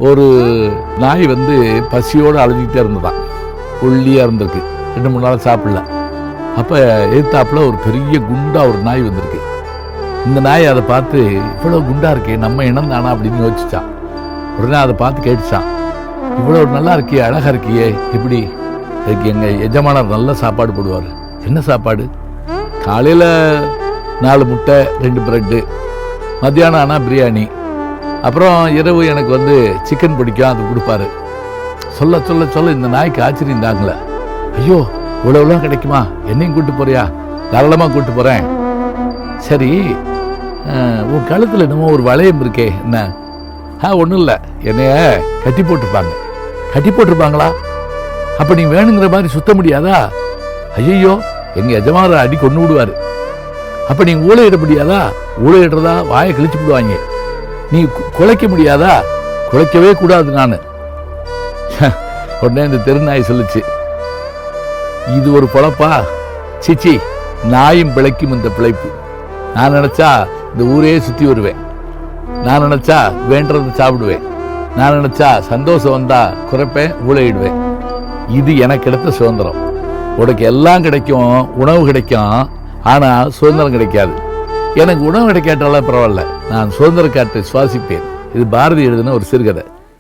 ஒரு நாய் பசியோடு அலைஞ்சிக்கிட்டே இருந்ததான். ஒல்லியாக இருந்திருக்கு, 2-3 நாள் சாப்பிடல. அப்போ எதிர்த்தாப்புல ஒரு பெரிய குண்டா ஒரு நாய் வந்திருக்கு. இந்த நாய் அதை பார்த்து இவ்வளோ குண்டா இருக்கே, நம்ம இனம் தானா அப்படின்னு யோசிச்சான். உடனே அதை பார்த்து கேட்டுச்சான், இவ்வளோ நல்லா இருக்கியே, அழகா இருக்கியே, எப்படி? அதுக்கு எங்கள் எஜமானர் நல்ல சாப்பாடு போடுவார். என்ன சாப்பாடு? காலையில் 4 முட்டை 2 பிரெட்டு, மத்தியானம் ஆனால் பிரியாணி, அப்புறம் இரவு எனக்கு சிக்கன் பிடிக்கும், அது கொடுப்பாரு. சொல்ல சொல்ல சொல்ல இந்த நாய்க்கு ஆச்சரியம் தாங்களே. ஐயோ, இவ்வளோலாம் கிடைக்குமா? என்னையும் கூப்பிட்டு போறியா? தாராளமாக கூப்பிட்டு போகிறேன். சரி, உன் கழுத்தில் என்னமோ ஒரு வளையம் இருக்கே, என்ன? ஒன்றும் இல்லை, என்னைய கட்டி போட்டிருப்பாங்க. கட்டி போட்டிருப்பாங்களா? அப்போ நீ வேணுங்கிற மாதிரி சுத்த முடியாதா? ஐயோ, எங்கள் எஜமானர் அடி கொண்டு விடுவார். அப்போ நீ ஊழையிட முடியாதா? ஊழையிடுறதா வாயை கிழிச்சு விடுவாங்க. நீ குலைக்க முடியாதா? குலைக்கவே கூடாது. நான் உடனே இந்த தெருநாய் சொல்லிச்சு, இது ஒரு பொழப்பா? சிச்சி, நாயும் பிழைக்கும் இந்த பிழைப்பு. நான் நினைச்சா இந்த ஊரையே சுற்றி வருவேன். நான் நினைச்சா வேண்டதை சாப்பிடுவேன். நான் நினைச்சா சந்தோஷம் வந்தா குறைப்பேன், ஊழையிடுவேன். இது எனக்கு கிடைத்த சுதந்திரம். உனக்கு எல்லாம் கிடைக்கும், உணவு கிடைக்கும், ஆனால் சுதந்திரம் கிடைக்காது. எனக்கு உணவு கிடைக்காட்டாலும் பரவாயில்ல, நான் சுதந்திர காற்றை சுவாசிப்பேன். இது பாரதி எழுதின ஒரு சிறுகதை.